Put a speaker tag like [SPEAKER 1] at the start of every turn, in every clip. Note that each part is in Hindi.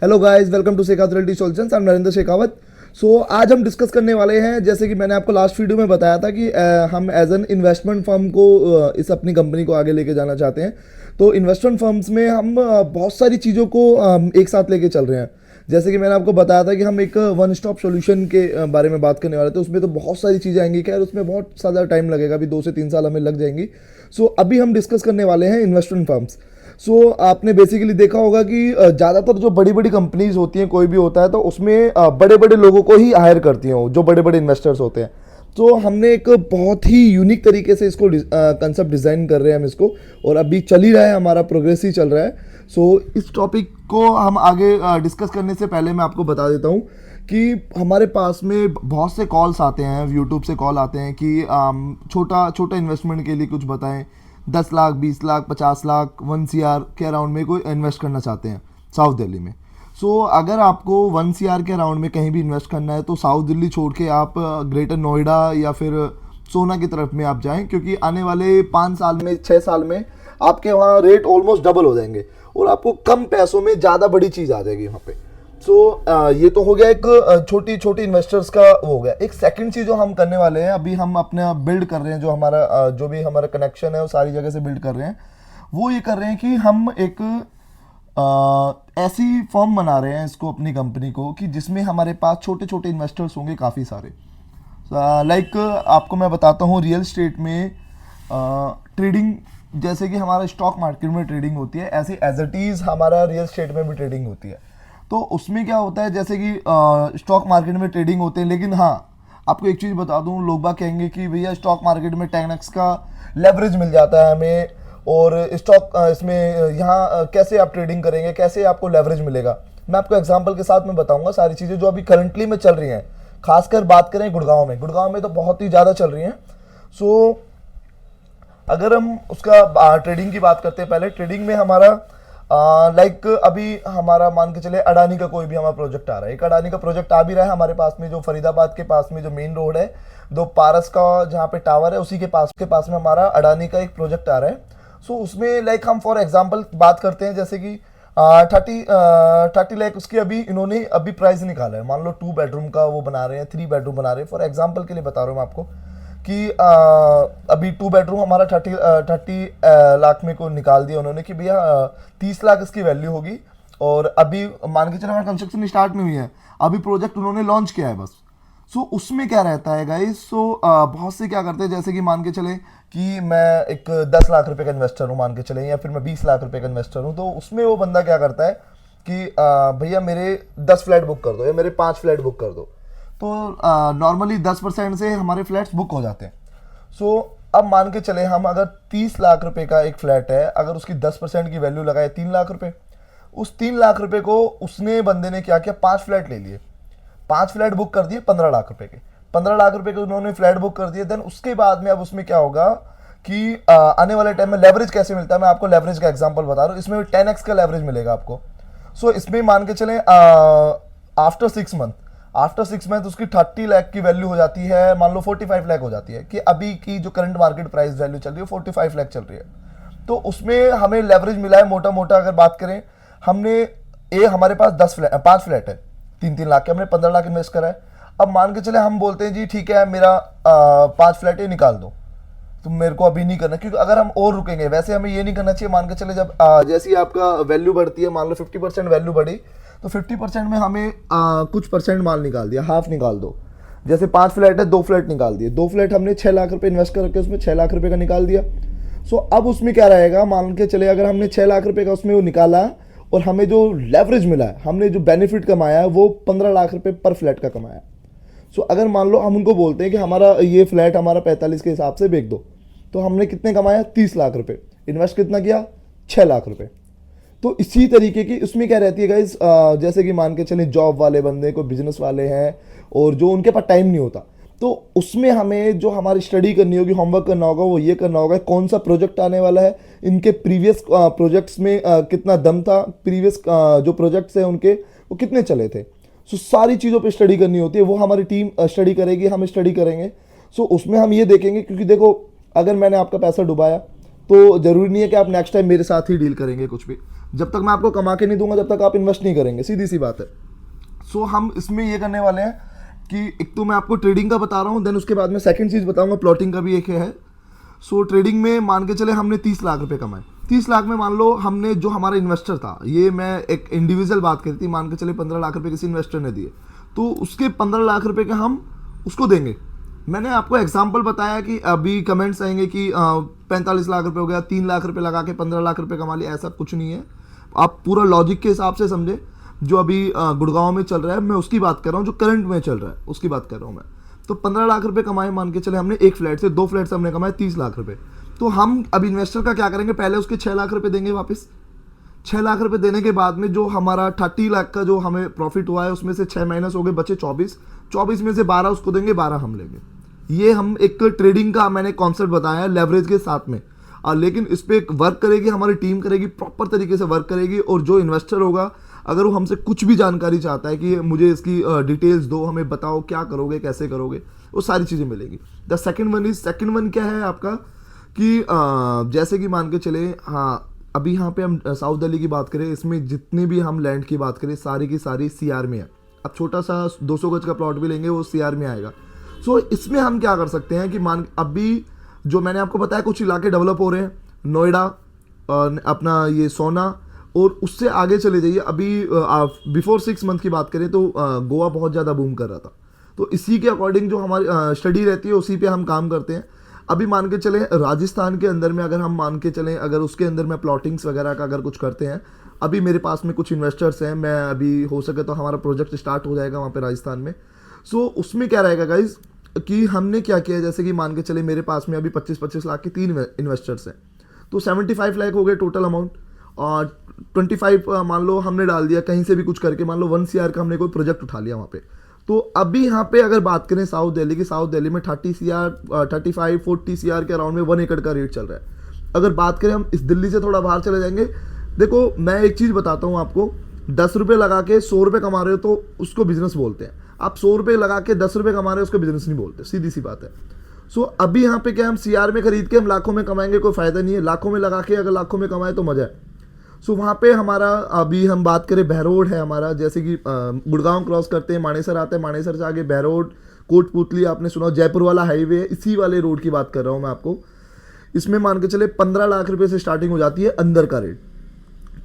[SPEAKER 1] Hello guys, welcome to Shekhawat realty solutions. I am Narendra Shekhawat. आज हम डिस्कस करने वाले हैं, जैसे कि मैंने आपको लास्ट वीडियो में बताया था कि हम एज एन इन्वेस्टमेंट फर्म को इस अपनी कंपनी को आगे लेके जाना चाहते हैं। तो इन्वेस्टमेंट फर्म्स में हम बहुत सारी चीज़ों को एक साथ लेके चल रहे हैं। जैसे कि मैंने आपको बताया था कि हम एक वन स्टॉप सॉल्यूशन के बारे में बात करने वाले थे। उसमें तो बहुत सारी चीज़ें आएंगी, खैर उसमें बहुत ज़्यादा टाइम लगेगा, अभी 2 से 3 साल हमें लग जाएंगी। अभी हम डिस्कस करने वाले हैं इन्वेस्टमेंट फर्म्स। आपने बेसिकली देखा होगा कि ज़्यादातर जो बड़ी बड़ी कंपनीज होती हैं, कोई भी होता है तो उसमें बड़े बड़े लोगों को ही हायर करती हैं, जो बड़े बड़े इन्वेस्टर्स होते हैं। तो हमने एक बहुत ही यूनिक तरीके से इसको कंसेप्ट डिज़ाइन कर रहे हैं हम इसको, और अभी चल ही रहा है, हमारा प्रोग्रेस ही चल रहा है। इस टॉपिक को हम आगे डिस्कस करने से पहले मैं आपको बता देता हूँ कि हमारे पास में बहुत से कॉल्स आते हैं, यूट्यूब से कॉल आते हैं कि छोटा छोटा इन्वेस्टमेंट के लिए कुछ बताएं। 10 लाख, 20 लाख, 50 लाख, 1 CR के अराउंड में कोई इन्वेस्ट करना चाहते हैं साउथ दिल्ली में। अगर आपको 1 CR के अराउंड में कहीं भी इन्वेस्ट करना है तो साउथ दिल्ली छोड़ के आप ग्रेटर नोएडा या फिर सोना की तरफ में आप जाएं, क्योंकि आने वाले 5 साल में, 6 साल में आपके वहाँ रेट ऑलमोस्ट डबल हो जाएंगे और आपको कम पैसों में ज़्यादा बड़ी चीज़ आ जाएगी वहाँ पे। ये तो हो गया एक छोटी छोटी इन्वेस्टर्स का हो गया। एक सेकंड चीज़ जो हम करने वाले हैं, अभी हम अपना बिल्ड कर रहे हैं, जो हमारा जो भी हमारा कनेक्शन है वो सारी जगह से बिल्ड कर रहे हैं। वो ये कर रहे हैं कि हम एक ऐसी फर्म बना रहे हैं इसको, अपनी कंपनी को, कि जिसमें हमारे पास छोटे छोटे इन्वेस्टर्स होंगे काफ़ी सारे। लाइक आपको मैं बताता हूँ, रियल स्टेट में ट्रेडिंग, जैसे कि हमारा स्टॉक मार्केट में ट्रेडिंग होती है, ऐसे एज इट इज़ हमारा रियल स्टेट में भी ट्रेडिंग होती है। तो उसमें क्या होता है, जैसे कि स्टॉक मार्केट में ट्रेडिंग होते हैं, लेकिन हाँ, आपको एक चीज़ बता दूं, लोग बाग कहेंगे कि भैया स्टॉक मार्केट में 10x का लेवरेज मिल जाता है हमें, और स्टॉक इसमें यहाँ कैसे आप ट्रेडिंग करेंगे, कैसे आपको लेवरेज मिलेगा। मैं आपको एग्जांपल के साथ में बताऊंगा सारी चीज़ें जो अभी करंटली में चल रही हैं। खासकर बात करें गुड़गांव में तो बहुत ही ज़्यादा चल रही हैं। अगर हम उसका ट्रेडिंग की बात करते हैं, पहले ट्रेडिंग में हमारा लाइक अभी हमारा मान के चले अडानी का कोई भी हमारा प्रोजेक्ट आ रहा है। एक अडानी का प्रोजेक्ट आ भी रहा है हमारे पास में, जो फरीदाबाद के पास में जो मेन रोड है, दो पारस का जहाँ पे टावर है, उसी के पास में हमारा अडानी का एक प्रोजेक्ट आ रहा है। उसमें लाइक हम फॉर एग्जांपल बात करते हैं, जैसे कि 30 लाख उसकी अभी इन्होंने अभी प्राइस निकाला है। मान लो 2 बेडरूम का वो बना रहे हैं, 3 बेडरूम बना रहे हैं। फॉर एग्जांपल के लिए बता रहा हूँ मैं आपको कि अभी 2 बेडरूम हमारा 30 लाख में को निकाल दिया उन्होंने कि भैया 30 लाख इसकी वैल्यू होगी। और अभी मान के चलो हमारा कंस्ट्रक्शन स्टार्ट नहीं हुई है, अभी प्रोजेक्ट उन्होंने लॉन्च किया है बस। उसमें क्या रहता है गाइस, बहुत से क्या करते हैं, जैसे कि मान के चले कि मैं एक 10 लाख रुपए का इन्वेस्टर हूँ मान के चले, या फिर मैं 20 लाख रुपए का इन्वेस्टर हूँ। तो उसमें वो बंदा क्या करता है कि भैया मेरे 10 फ्लैट बुक कर दो या मेरे 5 फ्लैट बुक कर दो। तो नॉर्मली 10% से हमारे फ्लैट्स बुक हो जाते हैं। अब मान के चले हम अगर 30 लाख रुपए का एक फ्लैट है, अगर उसकी 10% की वैल्यू लगाए 3 लाख रुपए, उस 3 लाख रुपए को उसने बंदे ने क्या किया, 5 फ्लैट ले लिए, 5 फ्लैट बुक कर दिए 15 लाख रुपए के। 15 लाख रुपए के उन्होंने फ्लैट बुक कर दिए। देन उसके बाद में अब उसमें क्या होगा कि आने वाले टाइम में लेवरेज कैसे मिलता है, मैं आपको लेवरेज का एग्जांपल बता रहा हूँ। इसमें 10x का लेवरेज मिलेगा आपको। इसमें मान के चले आफ्टर 6 मंथ उसकी 30 लाख की वैल्यू हो जाती है, मान लो 45 लाख हो जाती है, कि अभी की जो करंट मार्केट प्राइस वैल्यू चल रही है 45 लाख चल रही है। तो उसमें हमें लेवरेज मिला है मोटा मोटा अगर बात करें, हमने हमारे पास 5 फ्लैट है, 3-3 लाख के, हमने 15 लाख इन्वेस्ट करा है। अब मान के चले हम बोलते हैं जी ठीक है, मेरा 5 फ्लैट निकाल दो, तो मेरे को अभी नहीं करना, क्योंकि अगर हम और रुकेंगे, वैसे हमें ये नहीं करना चाहिए। मान के चले जब जैसी आपका वैल्यू बढ़ती है, मान लो 50% वैल्यू बढ़ी, तो 50% में हमें कुछ परसेंट माल निकाल दिया, हाफ निकाल दो। जैसे 5 फ्लैट है, 2 फ्लैट निकाल दिए, 2 फ्लैट हमने 6 लाख रुपए इन्वेस्ट कर रखे, उसमें 6 लाख रुपए का निकाल दिया। अब उसमें क्या रहेगा, मान के चले अगर हमने 6 लाख रुपए का उसमें वो निकाला और हमें जो लेवरेज मिला है, हमने जो बेनिफिट कमाया है वो 15 लाख रुपए पर फ्लैट का कमाया। अगर मान लो हम उनको बोलते हैं कि हमारा ये फ्लैट हमारा 45 के हिसाब से बेच दो, तो हमने कितने कमाया, 30 लाख रुपए। इन्वेस्ट कितना किया, 6 लाख रुपए। तो इसी तरीके की उसमें क्या रहती है गाइस, जैसे कि मान के चले जॉब वाले बंदे को, बिजनेस वाले हैं, और जो उनके पास टाइम नहीं होता, तो उसमें हमें जो हमारी स्टडी करनी होगी, होमवर्क करना होगा, वो ये करना होगा कौन सा प्रोजेक्ट आने वाला है, इनके प्रीवियस प्रोजेक्ट्स में कितना दम था, प्रीवियस जो प्रोजेक्ट्स हैं उनके वो कितने चले थे। सारी चीज़ों पे स्टडी करनी होती है, वो हमारी टीम स्टडी करेगी, हम स्टडी करेंगे। उसमें हम ये देखेंगे, क्योंकि देखो अगर मैंने आपका पैसा डुबाया तो ज़रूरी नहीं है कि आप नेक्स्ट टाइम मेरे साथ ही डील करेंगे कुछ भी। जब तक मैं आपको कमा के नहीं दूंगा जब तक आप इन्वेस्ट नहीं करेंगे, सीधी सी बात है। सो हम इसमें ये करने वाले हैं कि एक तो मैं आपको ट्रेडिंग का बता रहा हूँ, देन उसके बाद में सेकंड चीज़ बताऊंगा, प्लॉटिंग का भी एक है। सो ट्रेडिंग में मान के चले हमने 30 लाख रुपए कमाए। 30 लाख में मान लो हमने, जो हमारा इन्वेस्टर था, ये मैं एक इंडिविजुअल बात करी थी, मान के चले 15 लाख रुपए किसी इन्वेस्टर ने दिए, तो उसके 15 लाख रुपए के हम उसको देंगे। मैंने आपको एग्जाम्पल बताया कि अभी कमेंट्स आएंगे कि 45 लाख रुपए हो गया, 3 लाख रुपए लगा के 15 लाख रुपए कमा लिया, ऐसा कुछ नहीं है। आप पूरा लॉजिक के हिसाब से समझे। जो अभी गुड़गांव में चल रहा है, मैं उसकी बात कर रहा हूँ, जो करंट में चल रहा है उसकी बात कर रहा हूँ मैं। तो 15 लाख रुपए कमाए, मान के चले हमने एक फ्लैट से, 2 फ्लैट से हमने कमाए 30 लाख रुपए। तो हम अब इन्वेस्टर का क्या करेंगे, पहले उसके 6 लाख रुपए देंगे वापस। 6 लाख रुपए देने के बाद में जो हमारा 30 लाख का जो हमें प्रॉफिट हुआ है, उसमें से 6 माइनस हो गए, बचे 24 में से 12 उसको देंगे, 12 हम लेंगे। ये हम एक ट्रेडिंग का मैंने कॉन्सेप्ट बताया है लेवरेज के साथ में। लेकिन इस पर वर्क करेगी हमारी टीम, करेगी प्रॉपर तरीके से वर्क करेगी। और जो इन्वेस्टर होगा, अगर वो हमसे कुछ भी जानकारी चाहता है कि मुझे इसकी डिटेल्स दो, हमें बताओ क्या करोगे, कैसे करोगे, वो सारी चीज़ें मिलेगी। द सेकंड वन क्या है आपका कि जैसे कि मान के चले, हाँ अभी यहाँ पे हम साउथ दिल्ली की बात करें, इसमें जितनी भी हम लैंड की बात करें, सारी की सारी CR में है। अब छोटा सा 200 गज का प्लॉट भी लेंगे, वो CR में आएगा। सो इसमें हम क्या कर सकते हैं कि अभी जो मैंने आपको बताया, कुछ इलाके डेवलप हो रहे हैं, नोएडा, अपना ये सोना, और उससे आगे चले जाइए। अभी बिफोर 6 मंथ की बात करें तो गोवा बहुत ज़्यादा बूम कर रहा था। तो इसी के अकॉर्डिंग जो हमारी स्टडी रहती है, उसी पे हम काम करते हैं। अभी मान के चलें राजस्थान के अंदर में, अगर हम मान के चलें, अगर उसके अंदर में प्लॉटिंग्स वगैरह का अगर कुछ करते हैं, अभी मेरे पास में कुछ इन्वेस्टर्स हैं, मैं अभी हो सके तो हमारा प्रोजेक्ट स्टार्ट हो जाएगा वहाँ पे राजस्थान में। सो उसमें क्या रहेगा गाइज कि हमने क्या किया, जैसे कि मान के चले मेरे पास में अभी 25-25 लाख के 3 इन्वेस्टर्स हैं, तो 75 लाख हो गए टोटल अमाउंट। और 25 मान लो हमने डाल दिया कहीं से भी कुछ करके, मान लो 1 CR का हमने कोई प्रोजेक्ट उठा लिया वहाँ पे। तो अभी यहाँ पे अगर बात करें साउथ दिल्ली की, साउथ दिल्ली में 30 CR 35-40 CR के अराउंड में 1 एकड़ का रेट चल रहा है। अगर बात करें हम इस दिल्ली से थोड़ा बाहर चले जाएंगे, देखो मैं एक चीज़ बताता हूँ आपको, 10 रुपये लगा के 100 रुपये कमा रहे हो तो उसको बिजनेस बोलते हैं। आप 100 रुपये लगा के 10 रुपये कमा रहे हो, उसको बिजनेस नहीं बोलते, सीधी सी बात है। सो अभी यहाँ पे क्या, हम CR में खरीद के हम लाखों में कमाएंगे, कोई फायदा नहीं है। लाखों में लगा के अगर लाखों में कमाए तो मजा है। सो वहाँ पे हमारा, अभी हम बात करें बहरोड है हमारा, जैसे कि गुड़गांव क्रॉस करते हैं, मानेसर आता है, मानेसर से आगे बहरोड, कोटपुतली, आपने सुना जयपुर वाला हाईवे, इसी वाले रोड की बात कर रहा हूँ मैं आपको। इसमें मान के चले 15 लाख रुपए से स्टार्टिंग हो जाती है अंदर का रेट,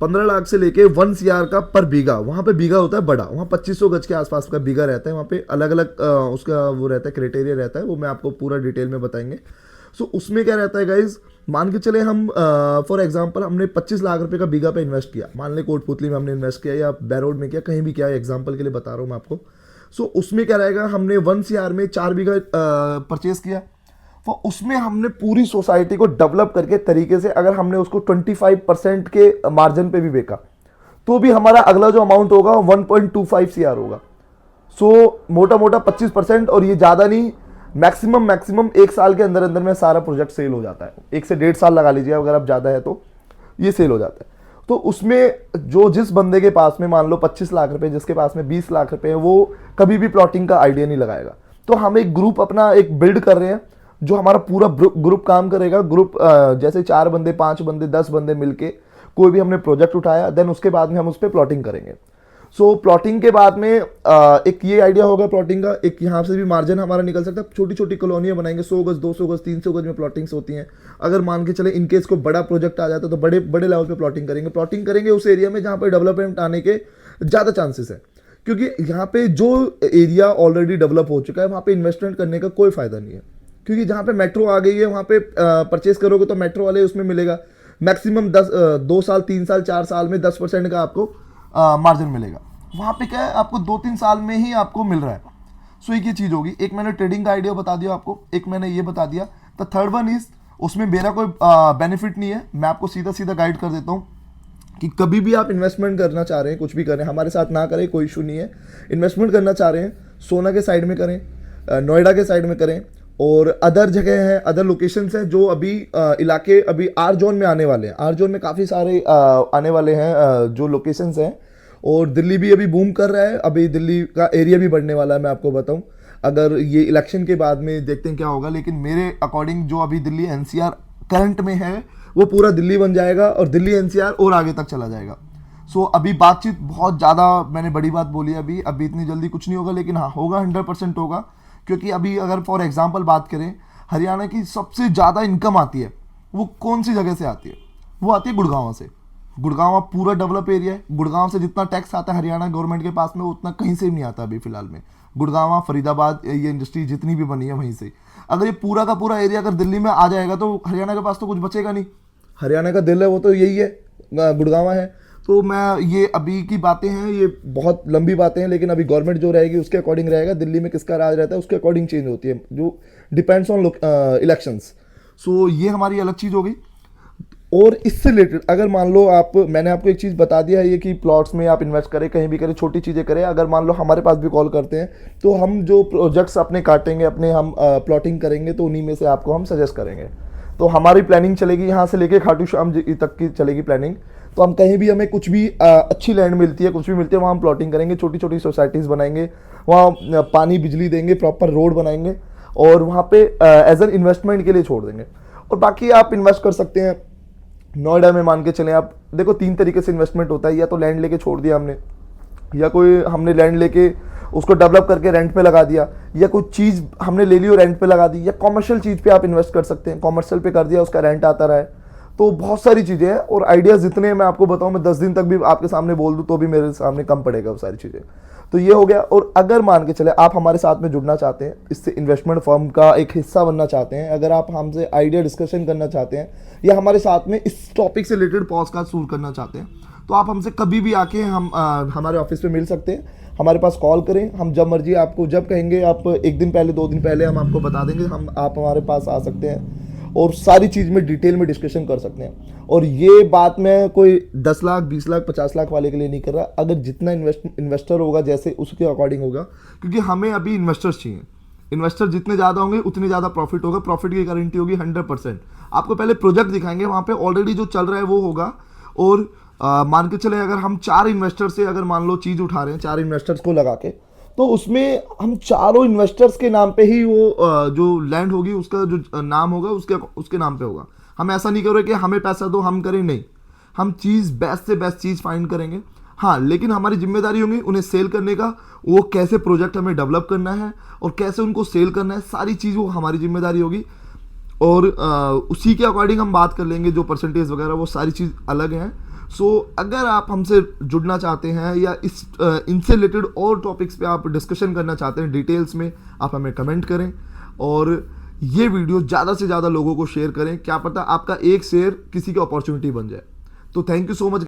[SPEAKER 1] 15 लाख से लेके 1 CR का पर बीघा। वहाँ पे बीघा होता है बड़ा, वहाँ 2500 गज के आसपास का बीघा रहता है। वहाँ पे अलग अलग उसका वो रहता है, क्राइटेरिया रहता है, वो मैं आपको पूरा डिटेल में बताएंगे। सो उसमें क्या रहता है गाइज, मान के चले हम फॉर एग्जांपल हमने 25 लाख रुपए का बीघा पे इन्वेस्ट किया, मान ले कोटपुतली में हमने इन्वेस्ट किया या बैरोड में किया, कहीं भी किया, एग्जांपल के लिए बता रहा हूँ मैं आपको। सो उसमें क्या रहेगा, हमने 1 CR में 4 बीघा परचेज किया, तो उसमें हमने पूरी सोसाइटी को डेवलप करके तरीके से, अगर हमने उसको 25% के मार्जिन पे भी बेचा तो भी हमारा अगला जो अमाउंट होगा 1.25 CR होगा। सो मोटा मोटा 25%, और ये ज़्यादा नहीं, मैक्सिमम 1 साल के अंदर अंदर में सारा प्रोजेक्ट सेल हो जाता है। 1 से 1.5 साल लगा लीजिए, अगर आप ज़्यादा है तो ये सेल हो जाता है। तो उसमें जो जिस बंदे के पास में मान लो 25 लाख रुपए, जिसके पास में 20 लाख रुपए है, वो कभी भी प्लॉटिंग का आइडिया नहीं लगाएगा। तो हम एक ग्रुप अपना एक बिल्ड कर रहे हैं, जो हमारा पूरा ग्रुप काम करेगा। ग्रुप जैसे 4 बंदे, 5 बंदे, 10 बंदे मिलके कोई भी हमने प्रोजेक्ट उठाया, देन उसके बाद में हम उस पर प्लॉटिंग करेंगे। सो प्लॉटिंग के बाद में एक ये आइडिया होगा प्लॉटिंग का, एक यहाँ से भी मार्जिन हमारा निकल सकता है। छोटी छोटी कॉलोनियाँ बनाएंगे, 100 गज, 200 गज, 300 गज में प्लॉटिंग्स होती हैं। अगर मान के चले इनकेस कोई बड़ा प्रोजेक्ट आ जाता है तो बड़े बड़े लेवल पे प्लॉटिंग करेंगे उस एरिया में जहाँ पर डेवलपमेंट आने के ज़्यादा चांसेस है, क्योंकि यहाँ पे जो एरिया ऑलरेडी डेवलप हो चुका है वहाँ पे इन्वेस्टमेंट करने का कोई फायदा नहीं है। क्योंकि जहाँ पे मेट्रो आ गई है वहाँ पे परचेस करोगे तो मेट्रो वाले उसमें मिलेगा मैक्सिमम 2 साल, 3 साल, 4 साल में 10% का आपको मार्जिन मिलेगा। वहाँ पे क्या है, आपको 2-3 साल में ही आपको मिल रहा है। सो एक ये चीज़ होगी। एक मैंने ट्रेडिंग का आइडिया बता दिया आपको, एक मैंने ये बता दिया। द थर्ड वन इज, उसमें मेरा कोई बेनिफिट नहीं है, मैं आपको सीधा सीधा गाइड कर देता हूँ कि कभी भी आप इन्वेस्टमेंट करना चाह रहे हैं, कुछ भी करें, हमारे साथ ना करें कोई इशू नहीं है। इन्वेस्टमेंट करना चाह रहे हैं, सोना के साइड में करें, नोएडा के साइड में करें, और अदर जगह हैं, अदर लोकेशंस हैं जो अभी इलाके अभी आर जोन में आने वाले हैं। आर जोन में काफ़ी सारे आने वाले हैं जो लोकेशंस हैं। और दिल्ली भी अभी बूम कर रहा है, अभी दिल्ली का एरिया भी बढ़ने वाला है, मैं आपको बताऊं। अगर ये इलेक्शन के बाद में देखते हैं क्या होगा, लेकिन मेरे अकॉर्डिंग जो अभी दिल्ली NCR करंट में है वो पूरा दिल्ली बन जाएगा और दिल्ली एनसीआर और आगे तक चला जाएगा। सो अभी बातचीत बहुत ज़्यादा मैंने बड़ी बात बोली है, अभी इतनी जल्दी कुछ नहीं होगा, लेकिन हाँ होगा, 100% होगा। क्योंकि अभी अगर फॉर एग्जांपल बात करें, हरियाणा की सबसे ज़्यादा इनकम आती है वो कौन सी जगह से आती है? वो आती है गुड़गांव से। गुड़गांव पूरा डेवलप एरिया है, गुड़गांव से जितना टैक्स आता है हरियाणा गवर्नमेंट के पास में उतना कहीं से भी नहीं आता अभी फिलहाल में। गुड़गांव, फरीदाबाद, ये इंडस्ट्री जितनी भी बनी है वहीं से। अगर ये पूरा का पूरा एरिया अगर दिल्ली में आ जाएगा तो हरियाणा के पास तो कुछ बचेगा नहीं। हरियाणा का दिल है वो तो यही है, गुड़गांव है। तो मैं ये अभी की बातें हैं, ये बहुत लंबी बातें हैं, लेकिन अभी गवर्नमेंट जो रहेगी उसके अकॉर्डिंग रहेगा। दिल्ली में किसका राज रहता है उसके अकॉर्डिंग चेंज होती है, जो डिपेंड्स ऑन इलेक्शंस। सो ये हमारी अलग चीज़ हो गई। और इससे रिलेटेड अगर मान लो मैंने आपको एक चीज़ बता दिया है ये कि प्लॉट्स में आप इन्वेस्ट करें, कहीं भी करें, छोटी चीज़ें करें। अगर मान लो हमारे पास भी कॉल करते हैं तो हम जो प्रोजेक्ट्स अपने काटेंगे, अपने हम प्लॉटिंग करेंगे तो उन्हीं में से आपको हम सजेस्ट करेंगे। तो हमारी प्लानिंग चलेगी यहाँ से लेके खाटू श्याम तक की चलेगी प्लानिंग। तो हम कहीं भी हमें कुछ भी अच्छी लैंड मिलती है, कुछ भी मिलती है, वहाँ हम प्लॉटिंग करेंगे, छोटी छोटी सोसाइटीज़ बनाएंगे, वहाँ पानी बिजली देंगे, प्रॉपर रोड बनाएंगे और वहाँ पे एज एन इन्वेस्टमेंट के लिए छोड़ देंगे। और बाकी आप इन्वेस्ट कर सकते हैं नोएडा में। मान के चलें आप, देखो 3 तरीके से इन्वेस्टमेंट होता है, या तो लैंड लेके छोड़ दिया हमने, या कोई हमने लैंड लेके उसको डेवलप करके रेंट पे लगा दिया, या कोई चीज़ हमने ले ली और रेंट पे लगा दी, या कॉमर्शियल चीज़ पे आप इन्वेस्ट कर सकते हैं। कॉमर्शियल पे कर दिया, उसका रेंट आता रहा है। तो बहुत सारी चीज़ें हैं और आइडियाज़ जितने मैं आपको बताऊं, मैं 10 दिन तक भी आपके सामने बोल दूं तो भी मेरे सामने कम पड़ेगा वो सारी चीज़ें। तो ये हो गया। और अगर मान के चले आप हमारे साथ में जुड़ना चाहते हैं, इससे इन्वेस्टमेंट फर्म का एक हिस्सा बनना चाहते हैं, अगर आप हमसे आइडिया डिस्कशन करना चाहते हैं या हमारे साथ में इस टॉपिक से रिलेटेड पॉडकास्ट शूट करना चाहते हैं, तो आप हमसे कभी भी आके हमारे ऑफिस में मिल सकते हैं। हमारे पास कॉल करें, हम जब मर्जी आपको जब कहेंगे, आप 1 दिन पहले 2 दिन पहले हम आपको बता देंगे, आप हमारे पास आ सकते हैं और सारी चीज़ में डिटेल में डिस्कशन कर सकते हैं। और ये बात मैं कोई 10 लाख 20 लाख 50 लाख वाले के लिए नहीं कर रहा। अगर जितना इन्वेस्टर होगा जैसे उसके अकॉर्डिंग होगा, क्योंकि हमें अभी इन्वेस्टर्स चाहिए। इन्वेस्टर जितने ज़्यादा होंगे उतनी ज़्यादा प्रॉफिट होगा, प्रॉफिट की गारंटी होगी 100%। आपको पहले प्रोजेक्ट दिखाएंगे, वहाँ पे ऑलरेडी जो चल रहा है वो होगा। और मान के चले अगर हम 4 इन्वेस्टर से अगर मान लो चीज़ उठा रहे हैं, 4 इन्वेस्टर्स को लगा के, तो उसमें हम चारों इन्वेस्टर्स के नाम पे ही वो जो लैंड होगी उसका जो नाम होगा उसके नाम पे होगा। हम ऐसा नहीं करें कि हमें पैसा दो हम करें, नहीं, हम चीज़ बेस्ट से बेस्ट चीज़ फाइंड करेंगे। हाँ, लेकिन हमारी जिम्मेदारी होगी उन्हें सेल करने का, वो कैसे प्रोजेक्ट हमें डेवलप करना है और कैसे उनको सेल करना है, सारी चीज़ वो हमारी जिम्मेदारी होगी। और उसी के अकॉर्डिंग हम बात कर लेंगे, जो परसेंटेज वगैरह वो सारी चीज़ अलग हैं। सो अगर आप हमसे जुड़ना चाहते हैं या इनसे रिलेटेड और टॉपिक्स पे आप डिस्कशन करना चाहते हैं डिटेल्स में, आप हमें कमेंट करें और ये वीडियो ज़्यादा से ज़्यादा लोगों को शेयर करें। क्या पता आपका एक शेयर किसी की अपॉर्चुनिटी बन जाए। तो थैंक यू सो मच।